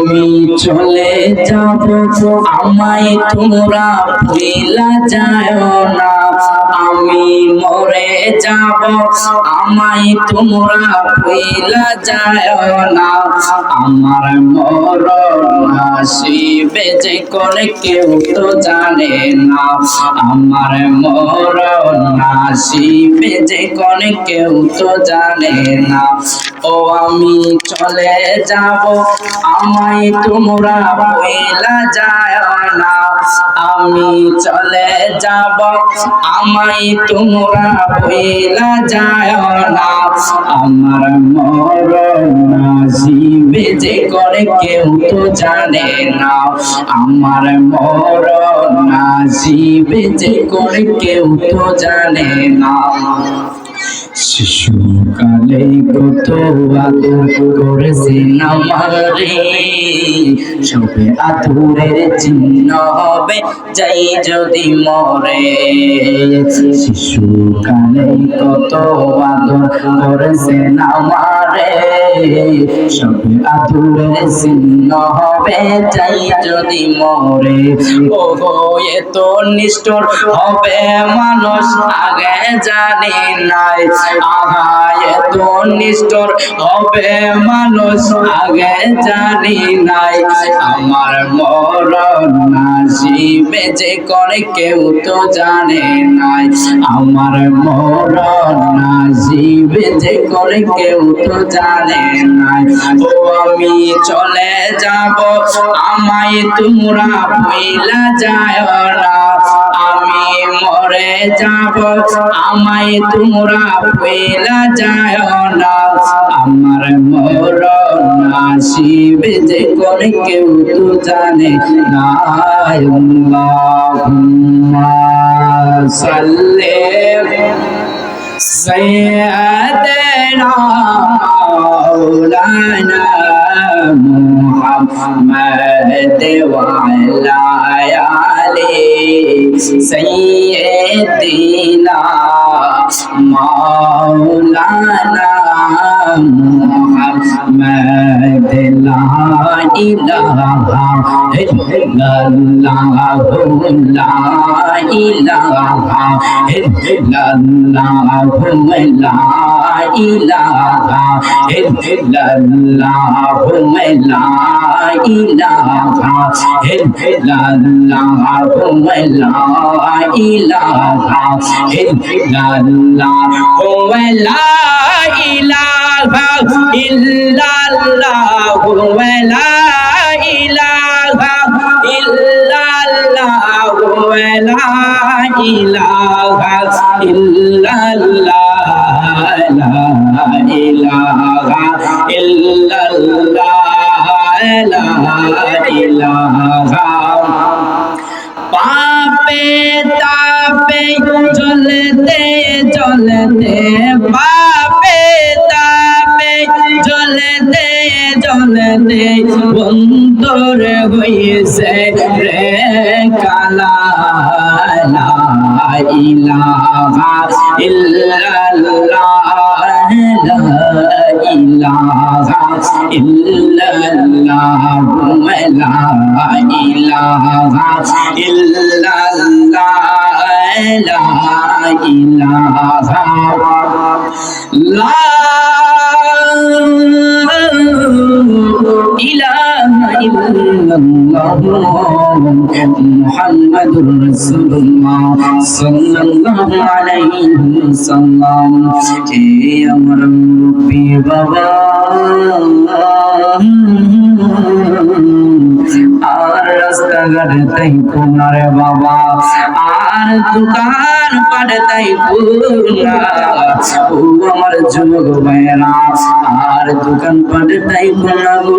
আমি চলে যাব আমায় তোমরা ভুলা যায় না, আমি মরে যাব আমায় তোমরা ভুলা যায় না, আমার মরণ আসিবে যে করে কেউ তো জানে না, আমার মরণ আসিবে যে করে কেউ তো জানে না। ও আমি চলে যাব আমায় তোমরা ভুলা যায় না, আমি চলে যাব আমায় তোমরা ভুলা যায় না, আমার মরণ আসিবে যে করে কেউ তো জানে না, আমার মরণ আসিবে যে করে কেউ তো জানে না। শিশুকালে কত আদর করেছেন আমারে, সবে আদরের চিহ্ন হবে যাই যদি মরে। শিশুকালে কত আদর করেছেন আমারে, সবে আদরের চিহ্ন হবে যাই যদি মরে। ওগো এত নিষ্ঠুর হবে মানুষ আগে জানি নাই, এত নিষ্ঠুর হবে মানুষ আগে জানি নাই, আমার মরণ আসিবে যে করে কেউ তো জানে নাই, আমার মরণ আসিবে যে করে কেউ তো জানে নাই। ও আমি চলে যাব আমায় তোমরা ভুলা যায় না, আমি মরে যাব আমায় তোমরা ভুলা যায় না, আমার মরণ আসিবে যে করে কেউ তো জানে না। আল্লাহুম্মা সাল্লি সাইয়্যিদানা মাওলানা মুহাম্মদ ওয়া আলা আলি সাইয়্যিদিনা মাওলানা মুহাম্মদ লা ইলাহা ইল্লাল্লাহু লা ইলাহা ইল্লাল্লাহু লা ইলাহা ইল্লাল্লাহু লা ইলাহা ইল্লাল্লাহু লা ইলাহা ইল্লাল্লাহু লা ইলাহা ইল্লাল্লাহু লা ইলাহা ইল্লাল্লাহু লা ইলাহা ইল্লাল্লাহ লা ইলাহা ইল্লাল্লাহ লা ইলাহা। পাপে তাপে জ্বলতে জ্বলতে, পাপে তাপে জ্বলতে জ্বলতে অন্তর হইছে রে কালা, লা ইলাহা ইল্লাল্লাহ লা ইলাহা ইল্লাল্লাহু লা ইলাহা ইল্লাল্লাহ লা ইলাহা লা ইলাহা ইল্লাল্লাহ মুহাম্মাদুর রাসূলুল্লাহ সাল্লাল্লাহু আলাইহি ওয়াসাল্লাম। হে আমার মুরব্বি বাবা, আর রাস্তাঘাটে তাই কোনারে বাবা, আর দোকান পাটে তাই কোনা, ও আমার যুবক ভাইরা, আর দোকান পাটে তাই কোনা গো,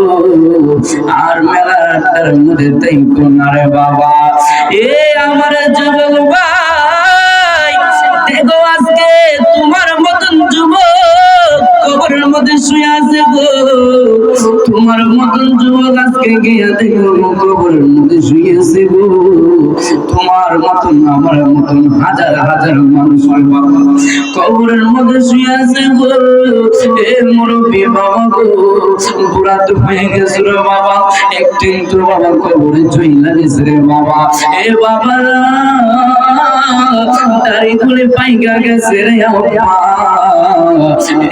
আর মেলাটার মধ্যে তাই কোনারে বাবা। এ আমার যুবক ভাই, দেখো আজকে তোমার মতন যুবক কবরের মধ্যে শুয়ে আছে গো, তোমার মতন যুবক যুবক আজকে গিয়ে দেখো কবরের মধ্যে শুয়েছে গো, তোমার মতন আমার মতন হাজার হাজার মানুষ কবরের মধ্যে শুয়ে আছে গো। এ মুরব্বি বাবা গো, বুড়া তো হয়ে গেছে রে বাবা, একদিন তো বাবা কবরে চইলা গেছে রে বাবা। এ বাবা দাড়ি গুলি পাইকা গেছে রে আব্বা,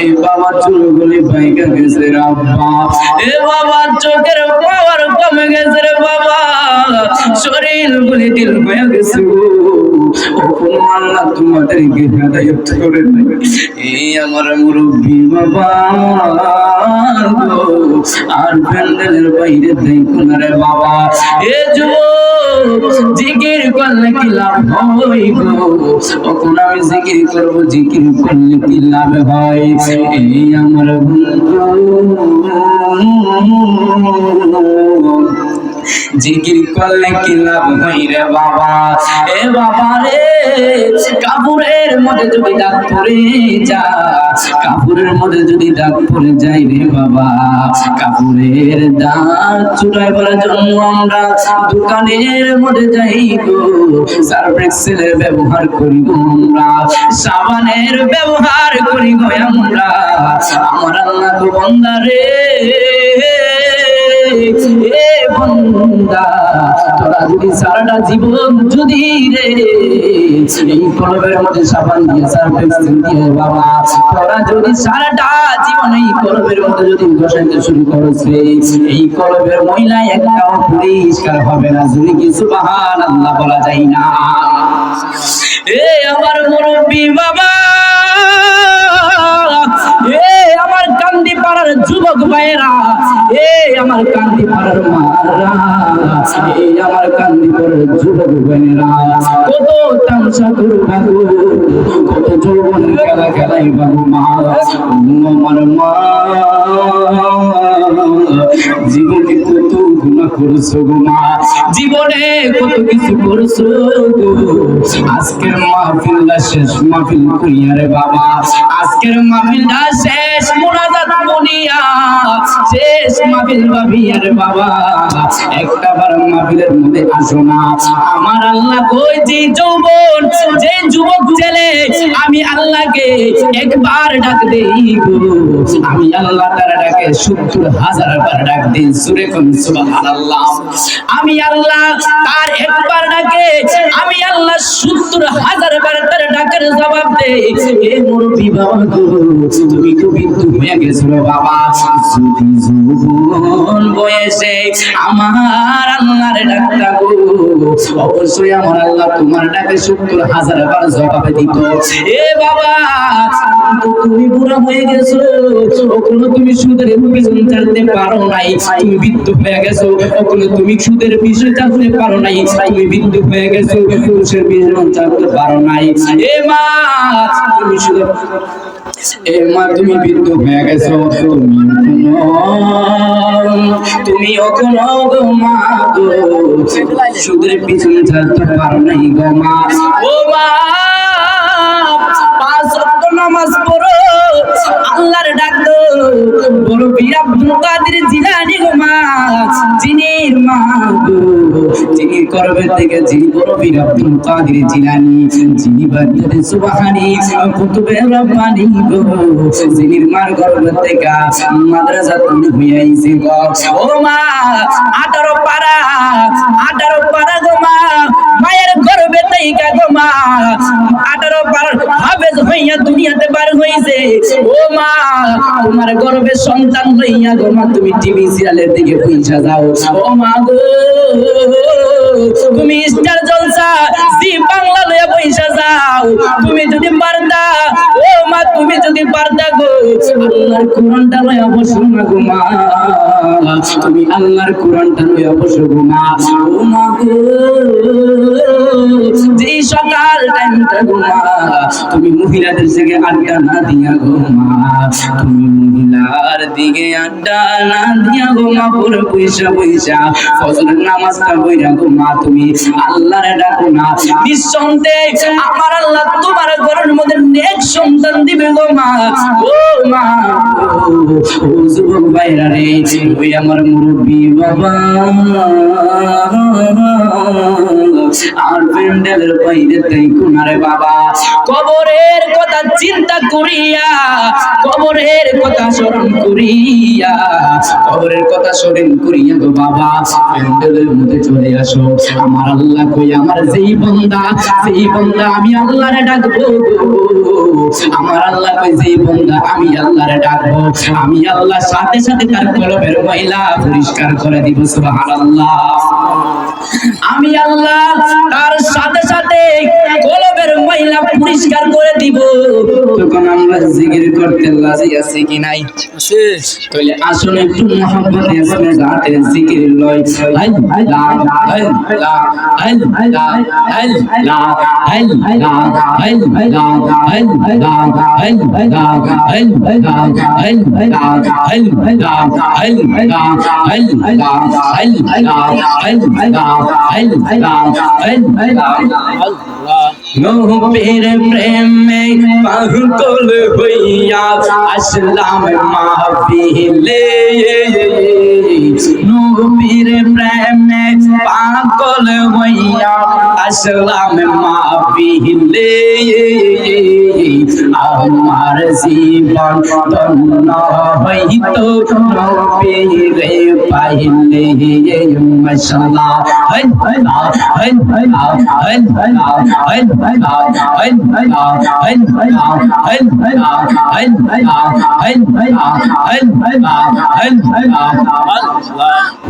এ বাবা চুল গুলি পাইকা গেছে রে আব্বা। এ বাবা চোখের পাওয়ার কমে গেছে রে বাবা, শরীর গুলি দিল হয়ে গেছে গো। আল্লাহ তোমাদেরকে হেদায়েত করে দেয়। এই আমার মুরব্বি বাবা আর প্যান্ডেলের বাইরে দেখো না রে বাবা। এ যুবক জিকির করলে কি লাভ হয় গো, তখন আমি জিকির করবো, জিকির করলে কি লাভ হয়। এই আমার জিকির করলে কি লাভ হয় রে বাবা। এ বাবা রে, কাপড়ের মধ্যে যদি দাগ পড়ে যা, কাপড়ের মধ্যে যদি দাগ পড়ে যায় রে বাবা, কাপড়ের দাগ ছুটাইবার জন্য আমরা দোকানের মধ্যে যাই গো, সার্ফ এক্সেলের ব্যবহার করি গো আমরা, সাবানের ব্যবহার করি গো আমরা। আমার আল্লাহ তো বান্দা রে, এ বান্দা তোরা যদি সারাটা জীবন যদি রে এই কলবের মধ্যে সাবান দিয়ে সার্ফ এক্সেল দিয়ে বাবা, তোরা যদি সারাটা জীবন এই কলবের মধ্যে যদি বসাইতে শুরু করছে, এই কলবের ময়লা একটাও পরিষ্কার হবে না। যদি কি সুবহানাল্লাহ বলা যায় না? এ আমার মুরব্বি বাবা, এ আমার কান্দি পাড়ার যুবক ভাইয়েরা, এ আমার কান্দি পাড়ার মারা, এই আমার কান্দি পাড়ার যুবক ভাইয়েরা, কত তামসা করু বাবু, কত যৌবন খেলা খেলাই বাবু মা, আমার মা জীবনে কত গুনাহ করছো গো মা, জীবনে কত কিছু করছো গো। আজকের মাহফিলটা শেষ মাহফিল করিয়া রে বাবা, আজকের মাহফিলটা শেষ মুনাজাত মনিয়া, শেষ মাহফিল ভাবিয়া রে বাবা, একটা বার মাহফিলের মধ্যে আসো না। আমার আল্লাহ কই যে যৌবন, যে যুবক ছেলে আমি আল্লাহকে একবার ডাক দেই গো, আমি আল্লাহ তার ডাকে ৭০,০০০ বার ডাক দিই। সুরে কোন সুবহানাল্লাহ। আমি আল্লাহ তার একবার ডাকে আমি আল্লাহ ৭০,০০০ বার তার ডাকের জবাব দেই। এ মুরব্বি বাবা গো, তুমি তো বিদ্যুৎ হয়ে গেছো বাবা, যদি যৌবন বয়সে আমার আল্লাহর ডাকটা গো, অবশ্যই আমার আল্লাহ তোমার ডাকে ৭০,০০০ বার জবাব দিত। এ বাবা তুমি বুড়া হয়ে গেছো, ওগুলো তুমি সুদের পিছন ছাড়তে পারো নাই, তুমি বিদ্যুৎ হয়ে গেছো, ওগুলো তুমি সুদের পিছনে ছাড়তে পারো নাই, তুমি বিদ্যুৎ হয়ে গেছো, পুরুষের পিছনে ছাড়তে পারো নাই। এ মা তুমি সুদের, এ মা তুমি বিদ্যুৎ হয়ে গেছো, তুমি ওখানে গো মা গো, সুদের পিছনে ছাড়তে পারো নাই গো মা। ও মা ৫ ওয়াক্ত নামাজ পড়ো, আল্লাহর ডাক দো, বড় পীর আব্দুল কাদের জিলানী গো মা, জিনির মা গো, যিনি করবে থেকে যিনি বড় পীর আব্দুল কাদের জিলানী, যিনি বাদে সুবহানী কুতুবে রব্বানী গো, যিনির মার গর্ভ থেকে মাদ্রাসা তুমি হইয়াইছে গো। ও মা ১৮ পারা গো মা, মায়ের গর্ভে থেকে গো মা ১৮ পারা হাফেজ হইয়া দুনিয়াতে বার হইছে। ও মা তোমার গর্ভে সন্তান হইয়া গো মা তুমি টিভি সিরিয়ালের দিকে পয়সা যাও। ও মা গো তুমি স্টার জলসা জি বাংলা লইয়া পয়সা যাও, তুমি যদি পারতা, ও মা তুমি যদি পারতা গো আল্লাহর কোরআনটা লইয়া বসো না গো মা, তুমি আল্লাহর কোরআনটা লইয়া বসো গো মা। ও মা গো যে সকাল টাইমটা ঘুমা তুমি মহিলাদের থেকে আড্ডা না দিয়া ঘুমা, তুমি মহিলার দিকে আড্ডা না দিয়া ঘুমা, পরে পয়সা পয়সা ফজরের নামাজটা বইরা ঘুমা, তুমি আল্লাহরে ডাকো না, নিঃসন্দেহে আমার আল্লাহ তোমার ঘরের মধ্যে নেক সন্তান দিবে গো মা। ও মা, ও যুবক ভাইরা রে, ওই আমার মুরব্বী বাবা আর প্যান্ডেলের বাইরে তাই কোনারে বাবা, কবরের কথা চিন্তা করিয়া, কবরের কথা স্মরণ করিয়া, কবরের কথা স্মরণ করিয়া গো বাবা প্যান্ডেলের মধ্যে চলে আসো। আমার আল্লাহ কই, আমার যেই বান্দা আমি আল্লাহরে ডাকবো, আমার আল্লাহ কই যেই বান্দা আমি আল্লাহরে ডাকবো, আমি আল্লাহ সাথে সাথে তার কলবের ময়লা পরিষ্কার করে দিব। সুবহানাল্লাহ। আমি আল্লাহ তার সাথে সাথে কলবের ময়লা পরিষ্কার করে দিব। তখন আমরা জিকির করতে রাজি আছি কি নাই? তাহলে আসলে একটু মহব্বতে আসলে গাতে জিকির লয়, আল্লাহ আল্লাহ আল্লাহ আল্লাহ আল্লাহ আল্লাহ নবীর প্রেমে পাগল হইয়া আসলাম মাহফিলে, নবীর প্রেমে পাগল হইয়া আসলাম মাহফিলে, আমার জীবন ধন্য হইতো নবীরে পাইলে। মাশাআল্লাহ আল্লাহ আল্লাহ আল্লাহ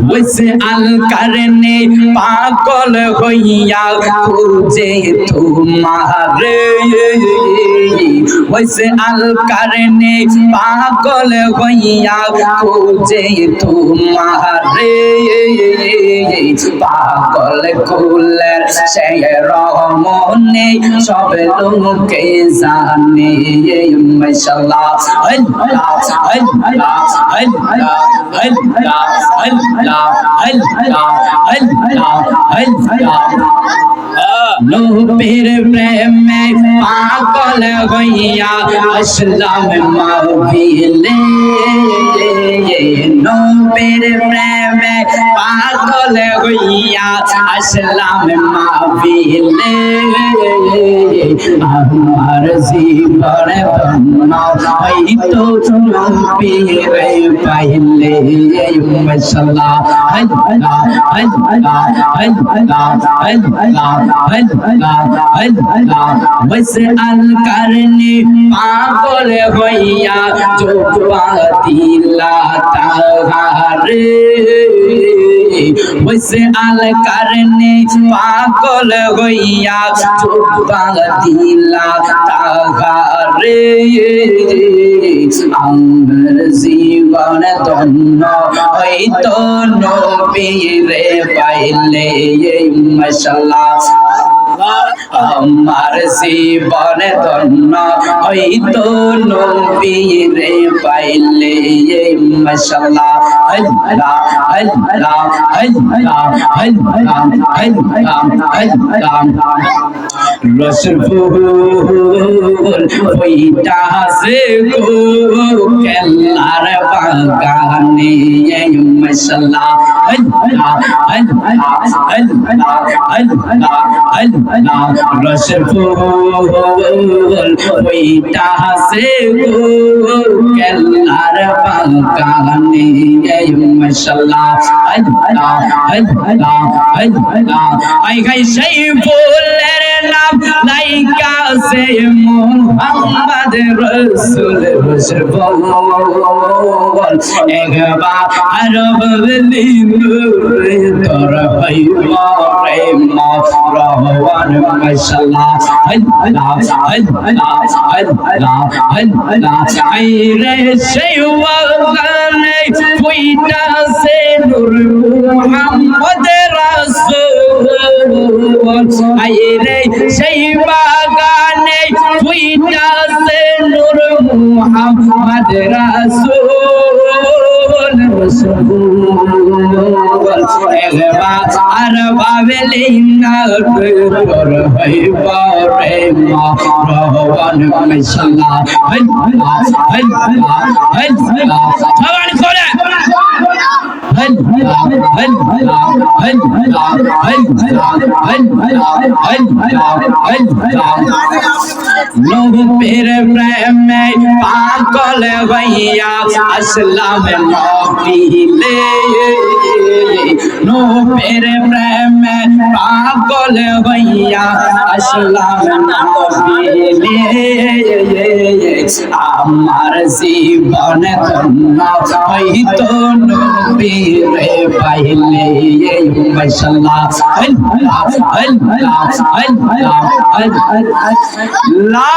वैसे अल करने पागल होइया खोजे तुम्हारे, वैसे अल करने पागल होइया खोजे तुम्हारे, पागल कुलर से रमने सब लोके जाने। माशाअल्लाह अल्लाह अल्लाह अल्लाह अल्लाह अल्लाह अल्लाह अल्लाह अल्लाह नबीर प्रेम में पागल होइया असलाम माहफिले, नबीर प्रेम में पागल होइया असलाम माहफिले, আমার জীবন ধন্য হইতো নবীরে পাইলে। মাশাআল্লাহ আল্লাহ আল্লাহ আল্লাহ আল্লাহ আল্লাহ আল্লাহ वैसे अल करने पागल होइया जोगवा दिला ताहारे, वैसे अल करने पागल होइया जोगवा दिला ताहारे, আমার জীবন ধন্য হইতো নবীরে পাইলে। মাশাআল্লাহ আমার জীবন ধন্য হইতো নবীরে পাইলে। মাশাআল্লাহ আল্লাহ আল্লাহ আল্লাহ আল্লাহ আল্লাহ রসফুল ফইতাছে গো কেল্লার বাগানে। মাশাআল্লাহ আল্লাহ আল্লাহ আল্লাহ আল্লাহ আল্লাহ রসফুল ফইতাছে গো কেল্লার বাগানে। মাশাআল্লাহ আল্লাহ আল্লাহ আল্লাহ আই গাই সেই ফুলের নাম লাইকা সে মুহাম্মদ রাসূল রসফুল একবার বলি নূরে তোর হইবা রে মরওয়ান। মাশাআল্লাহ আল্লাহ আল্লাহ আল্লাহ আল্লাহ আই রে সেই ওয়াগানে ফুইটা সে নূর মুহাম্মদ রাসূল আয়ে রে সেই বাগানে ফুইটাছে নূর মুহাম্মদ রাসূল একবার আর ভাবলে না তোর হইবা রে মারওয়ান মাশাআল্লাহ সবাই করে নবীর প্রেমে পাগল হইয়া আসলাম নবীলে নবীর প্রেমে পাগল হইয়া আসলাম নবীলে আমার জীবন ধন্য হইতো নবীরে পাইলে মাশাআল্লাহ লা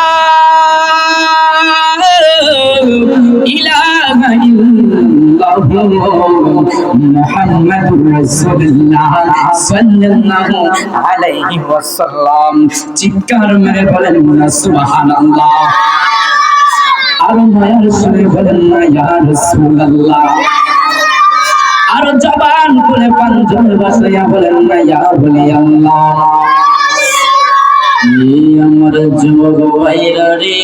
ইলাহা ইল্লাল্লাহ মুহাম্মাদুর রাসূলুল্লাহ সাল্লাল্লাহু আলাইহি ওয়াসাল্লাম চিৎকার মেরে বলেন না সুবহানাল্লাহ আর মায়ের সুরে বলেন না ইয়া রাসূলুল্লাহ আর জবান খুলে পাঞ্জন বাসায়া বলেন না ইয়া বলি আল্লাহ আমার যুবক ভাইরা রে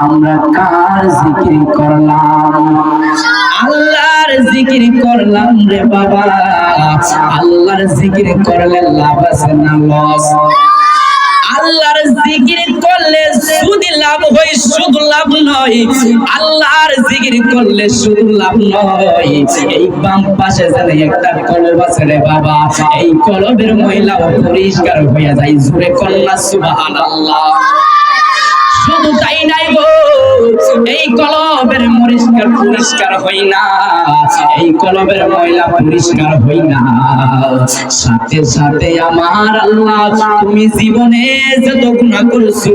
আমরা কার জিকির করলাম আল্লাহর জিকির করলাম রে বাবা আল্লাহর জিকির করলে লাভ আছে না লস আল্লাহর জিকির করলে শুধু লাভ হয় শুধু লাভ নয় আল্লাহর জিকির করলে শুধু লাভ নয় এই বাম পাশে জানে একটা কলব আছে রে বাবা এই কলবের ময়লা পরিষ্কার হয়ে যায় জোরে কন্যা সুবহানাল্লাহ শুধু তাই নাই গো এই কলবের পরিষ্কার হই না এই কলবের ময়লা পরিষ্কার হই না সাথে সাথে আমার আল্লাহ তুমি জীবনে যত গুনাহ করেছো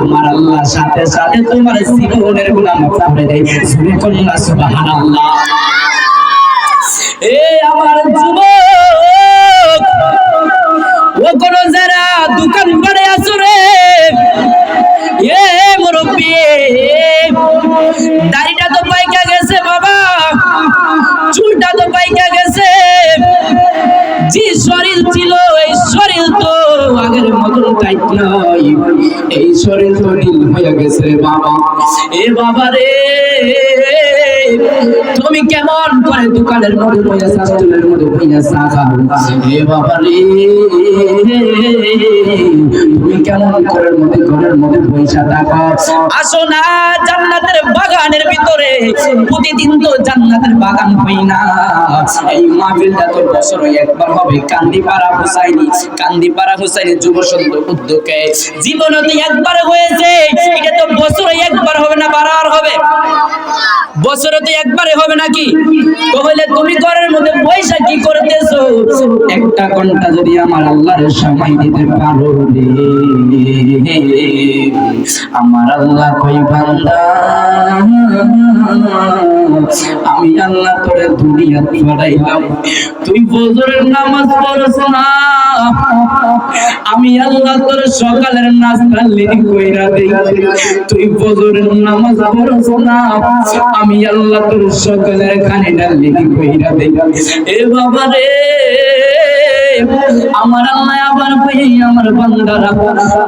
আমার আল্লাহ সাথে সাথে তোমার জীবনের গুনাহ মাফ করে দেয় সুবহানাল্লাহ কন্যা সুবহানাল্লাহ এ আমার যুবক ও কোন যারা দোকান করে আছো রে এ মুরব্বি দাড়িটা তো পাইকা গেছে বাবা চুলটা তো পাইকা গেছে যে শরীর ছিল এই শরীর তো আগের মতন টাইট নয় এই শরীর তো ঢিল হয়ে গেছে বাবা এ বাবা রে তুমি কেমন করে দোকানের মধ্যে পয়সা চুলের মধ্যে পয়সা খাও এ বাবা রে তুমি কেমন করে ঘরের মধ্যে পয়সা রাখো আসো না জান্নাতের বাগানের ভিতরে প্রতিদিন তো জান্নাতের বাগান হই না এই মাহফিলটা তো বছরে একবার হবে কান্দিপাড়া হুসাইনি যুব সুন্দর উদ্যোগে জীবনে একবার হয়েছে এটা তো বছরে একবার হবে না বারবার হবে বছরে তো একবারে হবে নাকি তাহলে তুমি ঘরের মধ্যে পয়সা কি করতেছো একটা ঘন্টা যদি আমার আল্লাহর সময় দিতে পারো রে আমার আল্লাহ কই বান্দা আমি আল্লাহ তোরে দুনিয়া ছড়াইলাম তুই ফজরের নামাজ পড়ছ না আমি আল্লাহ তোর সকালের নাস্তা লেডি কইরা দেই তুই ফজরের নামাজ পড়ছ না আমি আল্লাহ তোর সকালের খানিটা লেডি কইরা দেই এ বাবা রে আমার আল্লাহ আবার কই আমার বান্দারা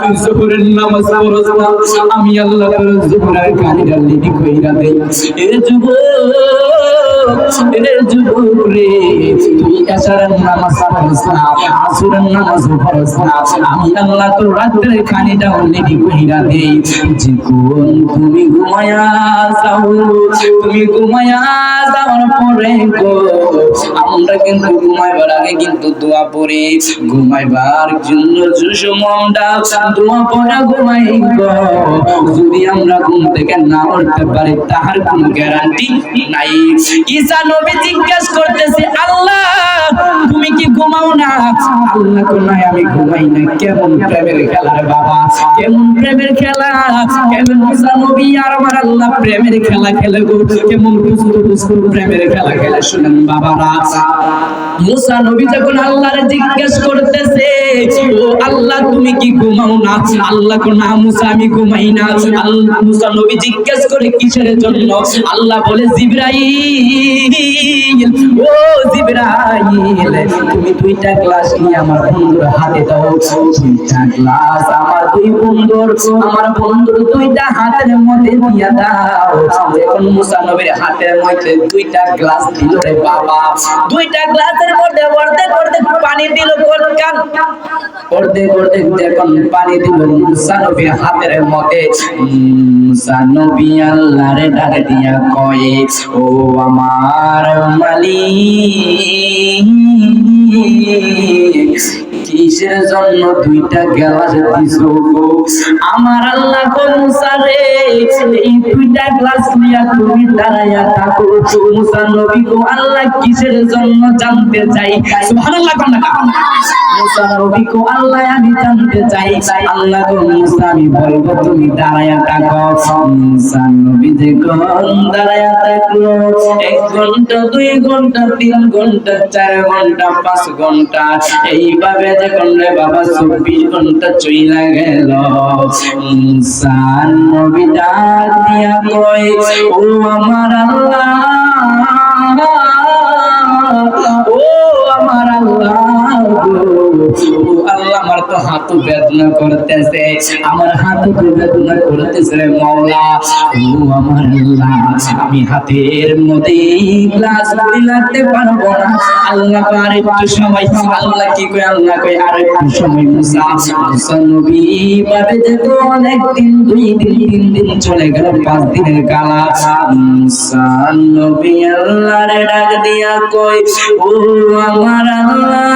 তুই যোহরের নামাজ পড়ছ না আমি আল্লাহ তোর যোহরের খানিটা লেডি কইরা দেই এ যুবক রে তুই এশারের নামাজ পড়ছ না আসরের নামাজ পড়ছ না আমি আল্লাহ তোর রাতের খানিটা লেডি কইরা দেই যখন তুমি ঘুমায়া যাওয়ার পরে গো আমরা কিন্তু ঘুমাইবার আগে কিন্তু দোয়া পড়ি ঘুমাইবার জন্য সুষমটা দোয়া পড়া ঘুমাই গো যদি আমরা ঘুম থেকে না উঠতে পারি তাহার কোনো গ্যারান্টি নাই ঈসা নবী জিজ্ঞাসা করতেছে আল্লাহ তুমি কি ঘুমাও না? আল্লাহ কো না আমি ঘুমাই না। কেমন প্রেমের খেলা রে বাবা, কেমন প্রেমের খেলা, কেমন মুসা নবী আর আমার আল্লাহ প্রেমের খেলা খেলে গো, কেমন বুঝতো বুঝতো প্রেমের খেলা খেলে। শুনেন বাবারা, মুসা নবী যখন আল্লাহর জিজ্ঞেস করতেছে, ও আল্লাহ তুমি কি ঘুমাও না? আল্লাহ কো না মুসা আমি ঘুমাই না। আল্লাহ মুসা নবী জিজ্ঞেস করে কিসের জন্য? আল্লাহ বলে জিবরাইল, ও জিবরাইল তুমি দুইটা গ্লাস নিয়ে আমার বন্ধুর হাতে দাও। দুইটা গ্লাস আমার আমার বন্ধুর দুইটা হাতের মধ্যে দিয়া দাও। যখন মুসা নবীর হাতের মধ্যে দুইটা গ্লাস দিল রে বাবা, দুইটা গ্লাসের মধ্যে অর্ধেক অর্ধেক পানি দিল। অর্ধেক অর্ধেক যখন পানি দিল মুসা নবীর হাতের মধ্যে, মুসা নবী আল্লাহরে ডাক দিয়া কয়, ও আমার মালিক, কিসের জন্য দুইটা গ্লাস দিছো গো? আমার আল্লাহ কো মুসা রে, এই দুইটা গ্লাস নিয়া তুমি দাঁড়ায়া থাকো। মুসা নবী কো আল্লাহ কিসের জন্য জানতে চাই। সুবহানাল্লাহ কোন না? মুসা নবী কো আল্লাহ আমি জানতে চাই। আল্লাহ কো মুসা আমি বলবো তুমি দাঁড়ায়া থাকো। মুসা নবী যখন দাঁড়ায়া থাকলো 1 ঘন্টা 2 ঘন্টা 3 ঘন্টা 4 ঘন্টা 5 ঘন্টা, এইভাবে যখন রে বাবা 24 ঘন্টা চইলা গেল, মুসা নবী ডাক দিয়া কয়, ও আমার আল্লাহ, ও আমার আল্লাহ, ও আল্লাহ আমার তো হাত বেদনা করতেছে, আমার হাত বেদনা করতেছে রে মাওলা। ও আমার আল্লাহ আমি হাতের মধ্যে গ্লাস লাগতে পারবো না। আল্লাহ আর একটু সময়। আল্লাহ কি কয়? আল্লাহ কয় আর একটু সময়। মুসা নবী ভাবে যে তো অনেক দিন, 2 দিন 3 দিন চলে গেল, 5 দিনের কালা। মুসা নবী আল্লাহরে ডাক দিয়া কয়, ও আমার আল্লাহ,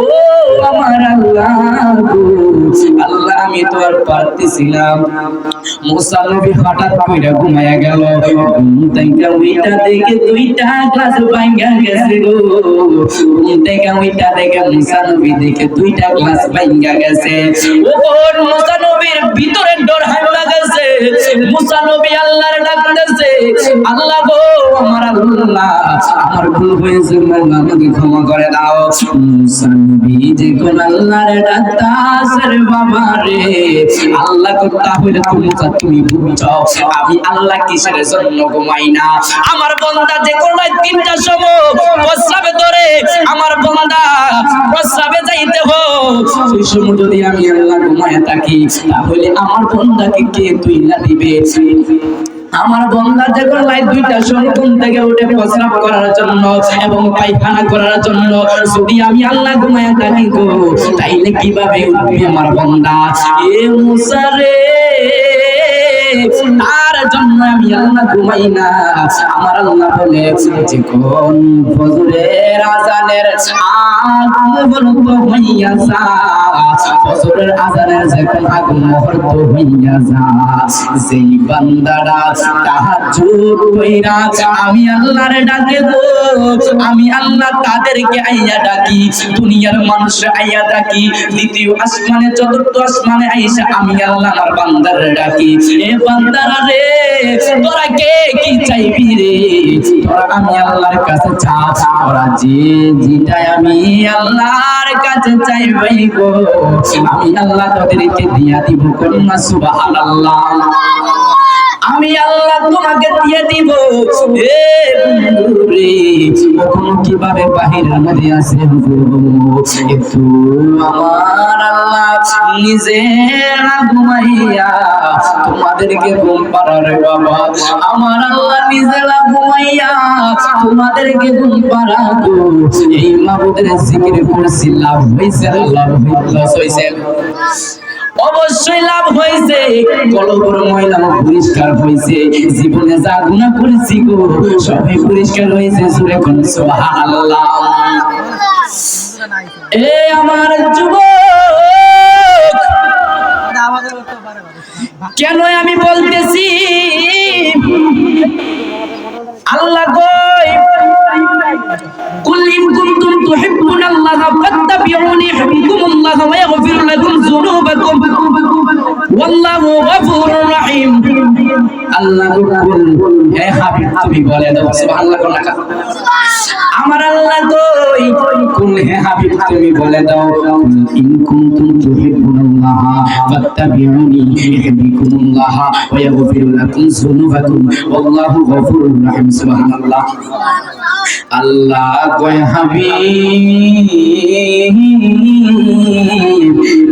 ও আমার আল্লাহ, আল্লাহ আমি তো আর পারতেছিলাম। মুসা নবী হঠাৎ কইরা ঘুমায়া গেল। ঘুম থেকে উইটা দেখে দুইটা গ্লাস ভাঙা গেছে গো। ঘুম থেকে উইটা দেখে মুসা নবী দেখে দুইটা গ্লাস ভাঙা গেছে। ওর মুসা নবীর ভিতরে ডর হামলা গেছে। মুসা নবী আল্লাহর ডাকতেছে, আল্লাহ গো আমার আল্লাহ আমার ভুল হয়েছে, মাওলা আমাকে ক্ষমা করে দাও। মুসা নবী যখন আল্লাহর ডাকতাছে রে বাবা রে, আল্লাহ কথা হইলে তুমি বুঝছো আমি আল্লাহ কিসের জন্য ঘুমাই না। আমার বান্দা যে কোন 3টার সময় প্রস্রাবে ধরে, আমার বান্দা প্রস্রাবে যাইতে হোক, ওই সময় যদি আমি আল্লাহ ঘুমায় থাকি, তাহলে আমার বান্দাকে কে তুইলা দিবে? আমার বান্দা যখন 2টার সময় ঘুম থেকে উঠে প্রস্রাব করার জন্য এবং পায়খানা করার জন্য যদি আমি আল্লাহ ঘুমায় থাকি গো, তাইলে কিভাবে উঠবে আমার বান্দা? এ মুসা রে, তার জন্য আমি আল্লাহ ঘুমাই না। আমার আল্লাহ বলে যে কোন ফজরের আযানের আগ মুহূর্ত হইয়া যা, ফজরের আযানের যখন আগ মুহূর্ত হইয়া যা, যেই বান্দারা তাহাজ্জুদ কইরা আমি আল্লাহর ডাকে গো, আমি আল্লাহ তাদেরকে আইয়া ডাকি, দুনিয়ার মানুষ আইয়া ডাকি, দ্বিতীয় আসমানে চতুর্থ আসমানে আইসা আমি আল্লাহ আমার বান্দার ডাকি, এ বান্দারা রে তোরা কে কি চাইবি রে? তোরা আমি আল্লাহর কাছে চা, তোরা যেটা আমি আল্লাহর কাছে চাইবি গো, আমি আল্লাহ তোদেরকে দিয়া দিব। কন্যা সুবহানাল্লাহ, আমি আল্লাহ তোমাকে দিয়ে দিব। এ বন্ধুরে কখনো কিভাবে বাহিরের মধ্যে আসে একটু আমার আল্লাহ নিজে না ঘুমাইয়া তোমাদেরকে ঘুম পাড়ার বাবা, আমার আল্লাহ নিজে না ঘুমাইয়া তোমাদেরকে ঘুম পাড়াবো। এই মাবুদের জিকির করছি, লাভ হইছে, লাভ হইছে, অবশ্যই লাভ হয়েছে। কলবর ময়লা পরিষ্কার হয়েছে, জীবনে যা গুনাহ করেছি গো সবই পরিষ্কার হয়েছে। সুরে কোন সুবহানাল্লাহ। এ আমার যুবক, কেন আমি বলতেছি আল্লাহ কই فاتبعوني يحببكم الله ويغفر لكم ذنوبكم والله غفور رحيم আল্লাহ বলুন হে হাবিব তুমি বলে দাও সুবহানাল্লাহ কোন না আমার আল্লাহ কই কোন হে হাবিব তুমি বলে দাও ইন কুনতুম তুহিব্বুনাল্লাহ ফাত্তাবিউনি ইউহিব্বুকুমুল্লাহ ওয়া ইয়াগফির লাকুম যুনুবাকুম ওয়াল্লাহু গফুরুর রহিম সুবহানাল্লাহ আল্লাহ কয় হাবিব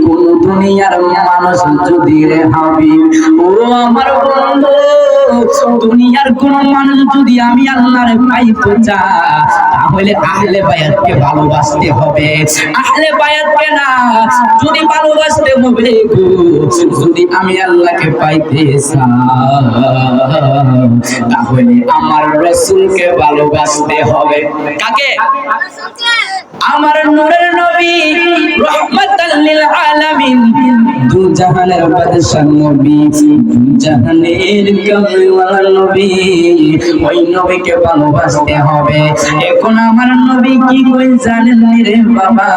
কোন দুনিয়ার মানুষ যদি রে হাবিব ও আমার বন্ধু দুনিয়ার কোন মানুষ যদি আমি আল্লাহরে পাইতে চাই তাহলে আহলে বায়াতকে ভালোবাসতে হবে আহলে বায়াতকে না যদি ভালোবাসতে হবে গো যদি আমি আল্লাহকে পাইতে চাই তাহলে আমার রাসূলকে ভালোবাসতে হবে কাকে আমার নূরের নবী রাহমাতাল লিল আলামিন দু জাহানের বাদশা নবী দু জাহানের কামলিওয়ালা নবী ওই নবীকে ভালোবাসতে হবে এখন আমার নবী কি কই জানেন রে বাবা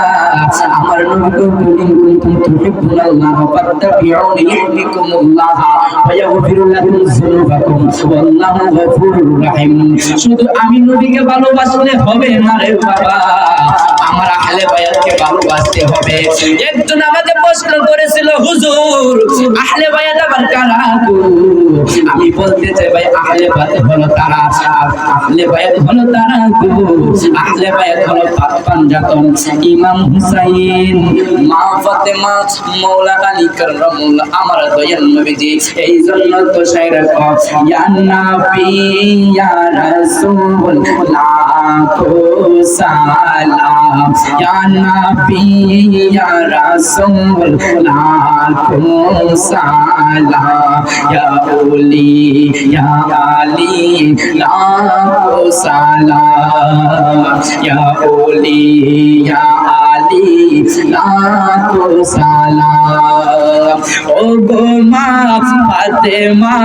আমার নবী বলেন কুনতুম তুহিব্বুনাল্লাহ ফাত্তাবিউনি ইউহিব্বুকুমুল্লাহ ওয়া ইয়াগফির লাকুম যুনুবাকুম ওয়াল্লাহু গফুরুর রহিম শুধু আমি নবীকে ভালোবাসলে হবে না রে বাবা আমার আহলে বায়াতকে ভালোবাসতে হবে একজন আমাকে প্রশ্ন করেছিল হুজুর আহলে বায়াত আবার কারা গো আমি বলতে চাই ভাই আহলে বায়াত হলো তারা আহলে বায়াত হলো তারা গো আহলে বায়াত হলো পাঞ্জাতন ইমাম হুসাইন মা ফাতেমা মাওলা আলী কাররামুল্লাহ আমার দয়াল নবীজি এই জন্য তো শায়র ইয়া নবী ইয়া রাসূল লাখো সালাম ইয়া নবী ইয়া রাসূল লাখো সালাম ইয়া ওলি ইয়া আলী লাখো সালাম ইয়া ওলি ইয়া আলী লাখো সালাম ও গো মা ফাতেমা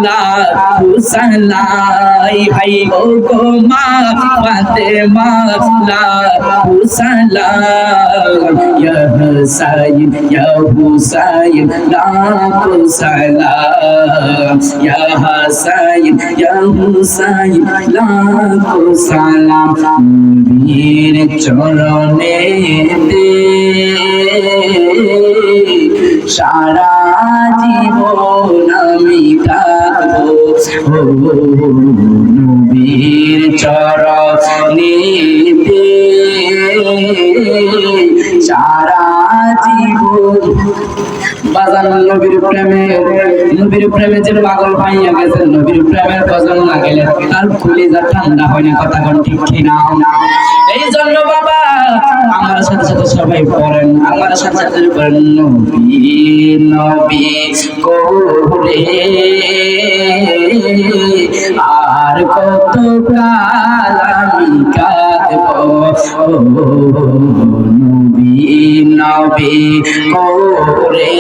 লাখো সালাই ভাই ও গো মা ফাতেমা লাখো সালাম ইয়া হুসাইন ইয়া হুসাইন লাখো সালাম ইয়া হুসাইন ইয়া হুসাইন লাখো সালাম নবীর চরণেতে সারা জীবন আমি কাঁদবো নবীর চরণেতে সারা জীবন বাজান নবীর প্রেমে যে পাগল ভাইয়া গেছে নবীর প্রেমের ভজন না গেলে তার কলিজা ঠান্ডা হয় না কথা কোন ঠিক কিনা এই জন্য বাবা আমার সাথে সাথে সবাই পড়েন আমার সাথে সাথে পড়েন নবী নবী করে আর কত কাল আমি কাঁদবো নবী নবী করে